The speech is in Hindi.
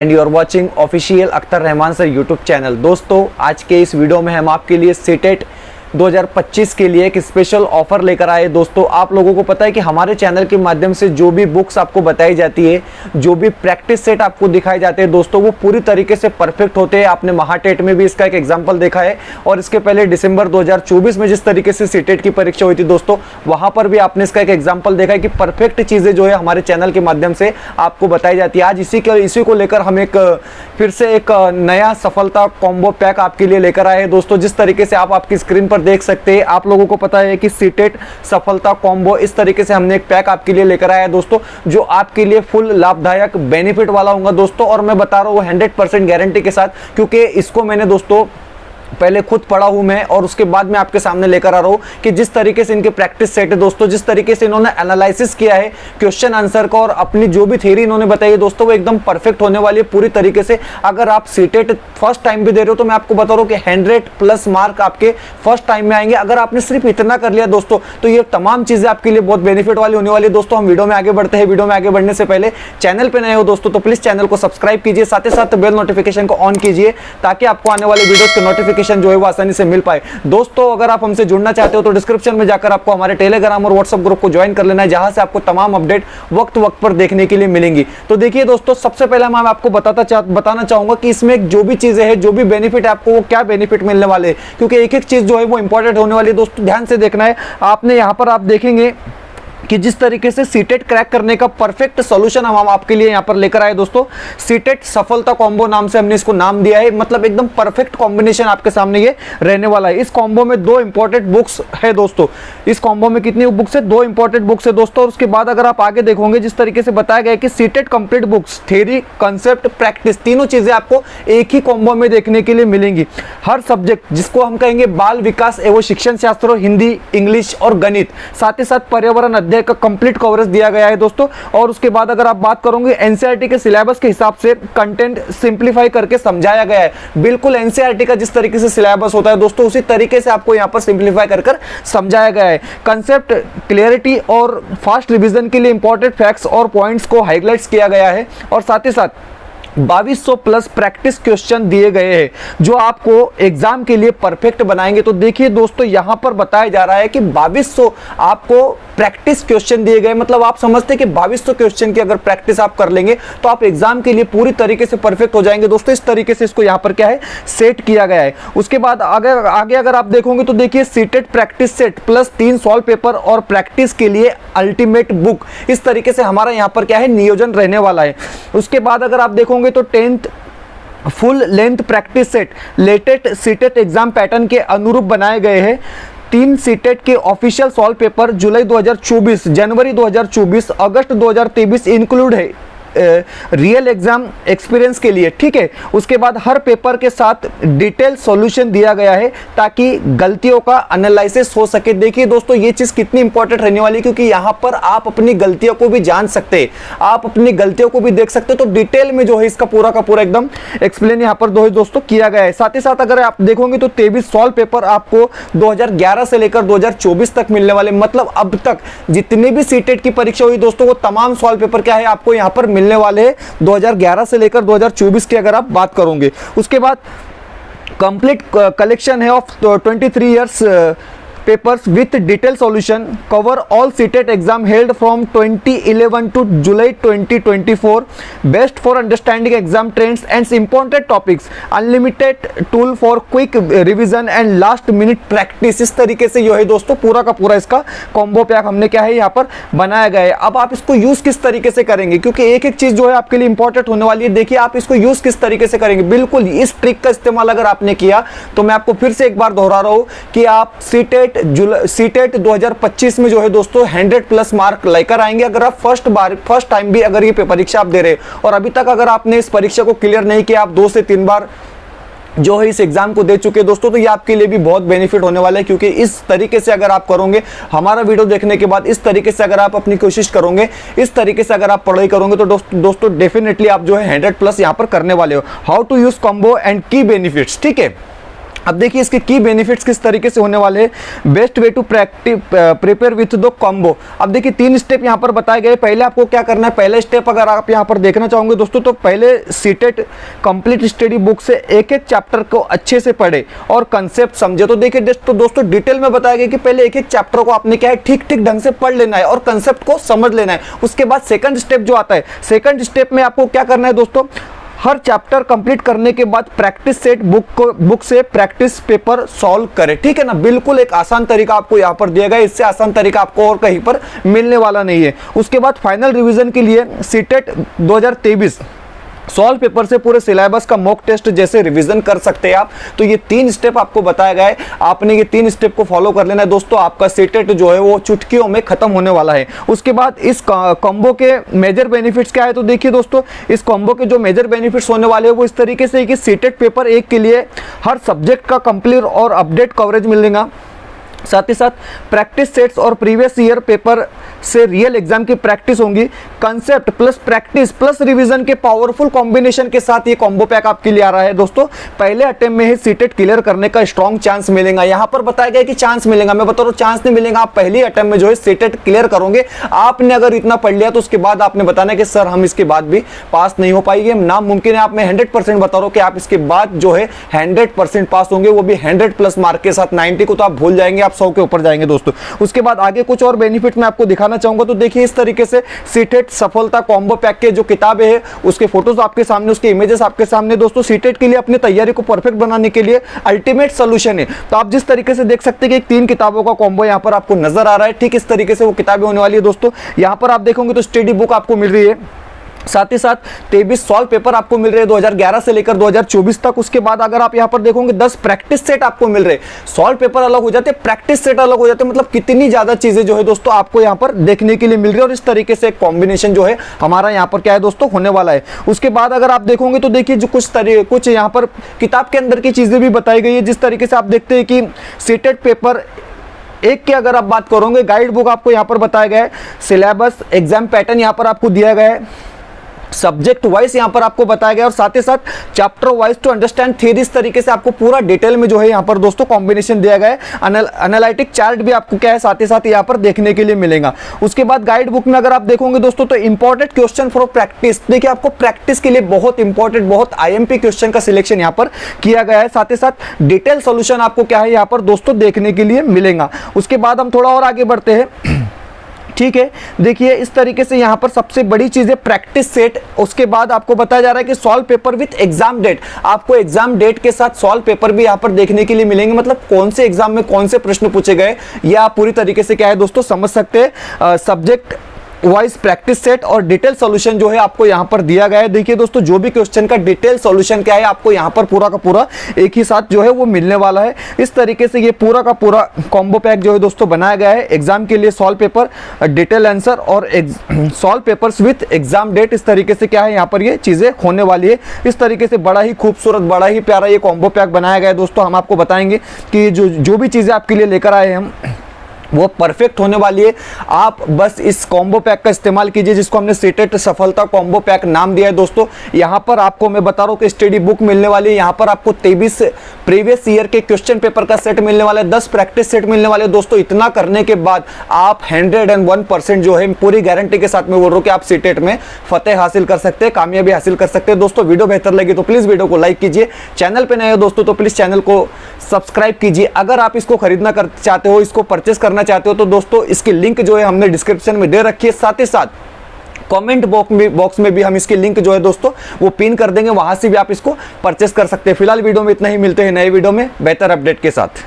And you are watching official Akhtar Rahman sir YouTube channel. दोस्तों आज के इस वीडियो में हम आपके लिए सीटेट 2025 के लिए एक स्पेशल ऑफर लेकर आए। दोस्तों आप लोगों को पता है कि हमारे चैनल के माध्यम से जो भी बुक्स आपको बताई जाती है, जो भी प्रैक्टिस सेट आपको दिखाए जाते हैं दोस्तों, वो पूरी तरीके से परफेक्ट होते हैं। आपने महाटेट में भी इसका एक एग्जांपल देखा है और इसके पहले दिसंबर 2024 में जिस तरीके से सीटेट की परीक्षा हुई थी दोस्तों, वहां पर भी आपने इसका एक एग्जाम्पल देखा है कि परफेक्ट चीजें जो है हमारे चैनल के माध्यम से आपको बताई जाती है। आज इसी को लेकर हम फिर से एक नया सफलता कॉम्बो पैक आपके लिए लेकर आए हैं दोस्तों। जिस तरीके से आप आपकी स्क्रीन पर देख सकते हैं, आप लोगों को पता है कि सीटेट सफलता कॉम्बो, इस तरीके से हमने एक पैक आपके लिए लेकर आया है दोस्तों, जो आपके लिए फुल लाभदायक बेनिफिट वाला होगा दोस्तों। और मैं बता रहा हूँ 100% गारंटी के साथ, क्योंकि इसको मैंने दोस्तों पहले खुद पढ़ा हूं मैं और उसके बाद मैं आपके सामने लेकर आ रहा हूं कि जिस तरीके से इनके प्रैक्टिस सेट है दोस्तों, जिस तरीके से इन्होंने एनालिसिस किया है क्वेश्चन आंसर का और अपनी जो भी थ्योरी इन्होंने बताई है दोस्तों, वो एकदम परफेक्ट होने वाली है पूरी तरीके से। अगर आप सीटेट फर्स्ट टाइम भी दे रहे हो तो मैं आपको बता रहा हूं कि 100+ मार्क आपके फर्स्ट टाइम में आएंगे। अगर आपने सिर्फ इतना कर लिया दोस्तों, तो ये तमाम चीजें आपके लिए बहुत बेनिफिट वाली होने वाली है दोस्तों। हम वीडियो में आगे बढ़ते हैं। वीडियो में आगे बढ़ने से पहले चैनल पर नए हो दोस्तों तो प्लीज चैनल को सब्सक्राइब कीजिए, साथ ही साथ बेल नोटिफिकेशन को ऑन कीजिए ताकि आपको आने वाले वीडियोस के नोटिफिकेशन जो है वो आसानी से मिल पाए। दोस्तों अगर आप हमसे जुड़ना चाहते हो तो डिस्क्रिप्शन में जाकर आपको हमारे टेलीग्राम और व्हाट्सएप ग्रुप को ज्वाइन कर लेना है, जहां से आपको तमाम अपडेट वक्त पर देखने के लिए मिलेंगी। तो देखिए दोस्तों, सबसे पहले मैं आपको बताना चाहूंगा कि इसमें जो भी चीजें हैं, जो भी बेनिफिट है आपको, वो क्या बेनिफिट मिलने वाले हैं, क्योंकि एक एक चीज जो है वो इंपॉर्टेंट होने वाली है दोस्तों। ध्यान से देखना है आपने। यहां पर आप देखेंगे कि जिस तरीके से सीटेट क्रैक करने का परफेक्ट सॉल्यूशन हम आपके लिए यहां पर लेकर आए दोस्तों। सीटेट सफलता कॉम्बो नाम से हमने इसको नाम दिया है, मतलब एकदम परफेक्ट कॉम्बिनेशन आपके सामने ये रहने वाला है। इस कॉम्बो में 2 इंपॉर्टेंट बुक्स है दोस्तों। इस कॉम्बो में कितनी बुक्स है? 2 इंपॉर्टेंट बुक्स है दोस्तों। और उसके बाद अगर आप आगे देखोगे, जिस तरीके से बताया गया कि CTET complete books, theory, concept, practice, तीनों चीजें आपको एक ही कॉम्बो में देखने के लिए मिलेंगी। हर सब्जेक्ट, जिसको हम कहेंगे बाल विकास एवं शिक्षण शास्त्र, हिंदी, इंग्लिश और गणित, साथ ही साथ पर्यावरण अध्ययन का कंप्लीट कवरेज दिया गया है दोस्तों। और उसके बाद अगर आप बात करोगे, एनसीईआरटी के सिलेबस के हिसाब से कंटेंट सिंपलीफाई करके समझाया गया है। बिल्कुल एनसीईआरटी का जिस तरीके से सिलेबस होता है दोस्तों, उसी तरीके से आपको यहां पर सिंपलीफाई कर समझाया गया है। कंसेप्ट क्लियरिटी और फास्ट रिवीजन के लिए इंपॉर्टेंट फैक्ट्स और पॉइंट्स को हाईलाइट्स किया गया है। और साथ ही साथ 2200+ प्रैक्टिस क्वेश्चन दिए गए हैं, जो आपको एग्जाम के लिए परफेक्ट बनाएंगे। तो देखिए दोस्तों, यहां पर बताया जा रहा है कि 2200 आपको प्रैक्टिस क्वेश्चन दिए गए, मतलब आप समझते हैं कि 2200 क्वेश्चन की अगर प्रैक्टिस आप कर लेंगे तो आप एग्जाम के लिए पूरी तरीके से परफेक्ट हो जाएंगे दोस्तों। इस तरीके से इसको यहां पर क्या है, सेट किया गया है। उसके बाद आगे अगर आप देखोगे तो देखिए, CTET practice set plus 3 solve paper और प्रैक्टिस के लिए अल्टीमेट बुक, इस तरीके से हमारा यहां पर क्या है, नियोजन रहने वाला है। उसके बाद अगर आप देखोगे तो 10th full length practice set latest CTET exam pattern के अनुरूप बनाए गए हैं। 3 सीटेट के ऑफिशियल सॉल्व पेपर जुलाई 2024, जनवरी 2024, अगस्त 2023 इंक्लूड है रियल एग्जाम एक्सपीरियंस के लिए, ठीक है। उसके बाद हर पेपर के साथ डिटेल सॉल्यूशन दिया गया है ताकि गलतियों का एनालिसिस हो सके। देखिए दोस्तों, ये चीज कितनी इंपॉर्टेंट रहने वाली है, क्योंकि यहां पर आप अपनी गलतियों को भी जान सकते हैं, आप अपनी गलतियों को भी देख सकते हो। तो डिटेल में जो है इसका पूरा का पूरा एकदम एक्सप्लेन यहां पर दोस्तों किया गया है। साथ ही साथ अगर आप देखोगे तो 23 सॉल्व पेपर आपको 2011 से लेकर 2024 तक मिलने वाले, मतलब अब तक जितनी भी सीटेट की परीक्षा हुई दोस्तों, वो तमाम सॉल्व पेपर क्या है, आपको यहां पर मिलने वाले हैं 2011 से लेकर 2024 की अगर आप बात करोगे। उसके बाद कंप्लीट कलेक्शन है of 23 years papers with detailed solution cover all CTET exam held from 2011 to July 2024, best for understanding exam trends and important topics, unlimited tool for quick revision and last minute practice। इस तरीके से जो है दोस्तों पूरा का पूरा इसका कॉम्बो पैक हमने क्या है यहाँ पर बनाया गया है। अब आप इसको यूज किस तरीके से करेंगे, क्योंकि एक एक चीज जो है आपके लिए इंपॉर्टेंट होने वाली है। देखिए आप इसको यूज किस तरीके से करेंगे, बिल्कुल इस ट्रिक का इस्तेमाल अगर आपने किया तो मैं आपको फिर से एक बार दोहरा रहा हूं कि आप सीटेट 2025 में जो है दोस्तों 100+ मार्क लेकर आएंगे। अगर आप फर्स्ट टाइम भी अगर ये परीक्षा आप दे रहे और अभी तक अगर आपने इस परीक्षा को क्लियर नहीं किया, आप 2 से 3 बार जो है इस एग्जाम को दे चुके दोस्तों, तो ये आपके लिए भी बहुत बेनिफिट होने वाला है। क्योंकि इस तरीके से अगर आप करोगे, हमारा वीडियो देखने के बाद इस तरीके से अगर आप अपनी कोशिश करोगे, इस तरीके से अगर आप पढ़ाई करोगे तो दोस्तों डेफिनेटली आप जो है 100+ यहाँ पर करने वाले हो। How to use combo and की बेनिफिट्स, ठीक है। अब देखिए इसके की बेनिफिट्स किस तरीके से होने वाले हैं। Best way to prepare with the combo. अब देखिए 3 स्टेप यहाँ पर बताए गए। पहले आपको क्या करना है, पहला स्टेप अगर आप यहाँ पर देखना चाहोगे दोस्तों, तो पहले सीटेट कंप्लीट स्टडी बुक से एक एक चैप्टर को अच्छे से पढ़े और कंसेप्ट समझे। तो देखिए दोस्तों डिटेल में बताया गया कि पहले एक एक चैप्टर को आपने क्या है ठीक ठीक ढंग से पढ़ लेना है और कंसेप्ट को समझ लेना है। उसके बाद सेकंड स्टेप जो आता है, सेकंड स्टेप में आपको क्या करना है दोस्तों, हर चैप्टर कंप्लीट करने के बाद प्रैक्टिस सेट बुक से प्रैक्टिस पेपर सॉल्व करें। ठीक है ना, बिल्कुल एक आसान तरीका आपको यहाँ पर दिया गया है, इससे आसान तरीका आपको और कहीं पर मिलने वाला नहीं है। उसके बाद फाइनल रिवीजन के लिए सीटेट 2023 सॉल्व पेपर से पूरे सिलेबस का मॉक टेस्ट जैसे रिवीजन कर सकते हैं आप। तो ये 3 स्टेप आपको बताया गया है, आपने ये 3 स्टेप को फॉलो कर लेना है दोस्तों। आपका सीटेट जो है वो चुटकियों में खत्म होने वाला है। उसके बाद इस कॉम्बो के मेजर बेनिफिट्स क्या है, तो देखिए दोस्तों इस कॉम्बो के जो मेजर बेनिफिट्स होने वाले हैं वो इस तरीके से कि सीटेट पेपर 1 के लिए हर सब्जेक्ट का कंप्लीट और अपडेट कवरेज मिलेगा। साथ ही साथ प्रैक्टिस सेट्स और प्रीवियस ईयर पेपर से रियल एग्जाम की प्रैक्टिस होंगी। Concept plus practice plus revision के पावरफुल कॉम्बिनेशन के साथ ये कॉम्बो पैक आपके लिए आ रहा है दोस्तों। पहले अटेम्प्ट में ही सीटेट क्लियर करने का स्ट्रॉन्ग चांस मिलेगा। यहाँ पर बताया गया कि चांस मिलेगा, मैं बता रहा हूँ चांस नहीं मिलेगा। आप पहले अटेम्प्ट में जो है सीटेट क्लियर करोगे। आपने अगर इतना पढ़ लिया तो उसके बाद आपने बताना कि सर हम इसके बाद भी पास नहीं हो पाएंगे, नामुमकिन है। आप मैं 100% बता रहा हूँ कि आप इसके बाद जो है 100% पास होंगे, वो भी 100+ मार्क के साथ। 90 को तो आप भूल जाएंगे, आप 100 के ऊपर जाएंगे दोस्तों। उसके बाद आगे कुछ और बेनिफिट मैं आपको दिखाना चाहूंगा। तो देखिए इस तरीके से सीटेट सफलता कॉम्बो पैक के जो किताबें हैं उसके फोटोज आपके सामने, उसके इमेजेस आपके सामने दोस्तों। सीटेट के लिए अपनी तैयारी को परफेक्ट बनाने के लिए अल्टीमेट सोल्यूशन है। तो आप जिस तरीके से देख सकते हैं कि 3 किताबों का कॉम्बो यहाँ पर आपको नजर आ रहा है, ठीक इस तरीके से वो किताबें होने वाली है दोस्तों। यहाँ पर आप देखोगे तो स्टडी बुक आपको मिल रही है, साथ ही साथ 23 सॉल्व पेपर आपको मिल रहे हैं 2011 से लेकर 2024 तक। उसके बाद अगर आप यहाँ पर देखोगे 10 प्रैक्टिस सेट आपको मिल रहे हैं। सॉल्व पेपर अलग हो जाते हैं, प्रैक्टिस सेट अलग हो जाते हैं, मतलब कितनी ज्यादा चीजें जो है दोस्तों आपको यहाँ पर देखने के लिए मिल रही है। और इस तरीके से एक कॉम्बिनेशन जो है हमारा यहाँ पर क्या है दोस्तों होने वाला है। उसके बाद अगर आप देखोगे तो देखिए जो कुछ यहाँ पर किताब के अंदर की चीजें भी बताई गई है। जिस तरीके से आप देखते हैं कि सीटेट पेपर 1 की अगर आप बात करोगे, गाइड बुक आपको यहाँ पर बताया गया है, सिलेबस एग्जाम पैटर्न यहाँ पर आपको दिया गया है, सब्जेक्ट वाइज यहाँ पर आपको बताया गया और साथ ही साथ chapter wise to understand theory. इस तरीके से आपको पूरा डिटेल में जो है यहाँ पर दोस्तों कॉम्बिनेशन दिया गया है। एनालिटिक चार्ट भी आपको क्या है साथ ही साथ यहाँ पर देखने के लिए मिलेगा। उसके बाद गाइड बुक में अगर आप देखोगे दोस्तों तो इंपॉर्टेंट क्वेश्चन फॉर प्रैक्टिस, देखिए आपको प्रैक्टिस के लिए बहुत इंपॉर्टेंट, बहुत IMP क्वेश्चन का सिलेक्शन यहाँ पर किया गया है। साथ ही साथ डिटेल सोल्यूशन आपको क्या है यहाँ पर दोस्तों देखने के लिए मिलेगा। उसके बाद हम थोड़ा और आगे बढ़ते हैं, ठीक है। देखिए इस तरीके से यहाँ पर सबसे बड़ी चीज है प्रैक्टिस सेट। उसके बाद आपको बताया जा रहा है कि solve paper with exam date, आपको एग्जाम डेट के साथ सॉल्व पेपर भी यहाँ पर देखने के लिए मिलेंगे। मतलब कौन से एग्जाम में कौन से प्रश्न पूछे गए ये आप पूरी तरीके से क्या है दोस्तों समझ सकते हैं। सब्जेक्ट वाइज प्रैक्टिस सेट और डिटेल सॉल्यूशन जो है आपको यहाँ पर दिया गया है। देखिए दोस्तों जो भी क्वेश्चन का डिटेल सॉल्यूशन क्या है आपको यहाँ पर पूरा का पूरा एक ही साथ जो है वो मिलने वाला है। इस तरीके से ये पूरा का पूरा कॉम्बो पैक जो है दोस्तों बनाया गया है एग्जाम के लिए। सॉल्व पेपर, डिटेल आंसर और solve papers with exam date, इस तरीके से क्या है यहाँ पर ये चीजें होने वाली है। इस तरीके से बड़ा ही खूबसूरत, बड़ा ही प्यारा ये कॉम्बो पैक बनाया गया है दोस्तों। हम आपको बताएंगे कि जो भी चीजें आपके लिए लेकर आए हैं हम वो परफेक्ट होने वाली है। आप बस इस कॉम्बो पैक का इस्तेमाल कीजिए जिसको हमने सीटेट सफलता कॉम्बो पैक नाम दिया है दोस्तों। यहाँ पर आपको मैं बता रहा हूँ कि स्टडी बुक मिलने वाली है, यहाँ पर आपको 23 प्रीवियस ईयर के क्वेश्चन पेपर का सेट मिलने वाला है, 10 प्रैक्टिस सेट मिलने वाले दोस्तों। इतना करने के बाद आप 101% जो है पूरी गारंटी के साथ में बोल रहा हूँ कि आप सीटेट में फतेह हासिल कर सकते हैं, कामयाबी हासिल कर सकते हैं दोस्तों। वीडियो बेहतर लगी तो प्लीज वीडियो को लाइक कीजिए, चैनल पे नए हो दोस्तों तो प्लीज चैनल को सब्सक्राइब कीजिए। अगर आप इसको खरीदना चाहते हो, इसको परचेस करना चाहते हो तो दोस्तों इसकी लिंक जो है हमने डिस्क्रिप्शन में दे रखी है। साथ ही साथ कमेंट बॉक्स में भी हम इसकी लिंक जो है दोस्तों वो पिन कर देंगे, वहां से भी आप इसको परचेस कर सकते हैं। फिलहाल वीडियो में इतना ही, मिलते हैं नए वीडियो में बेहतर अपडेट के साथ।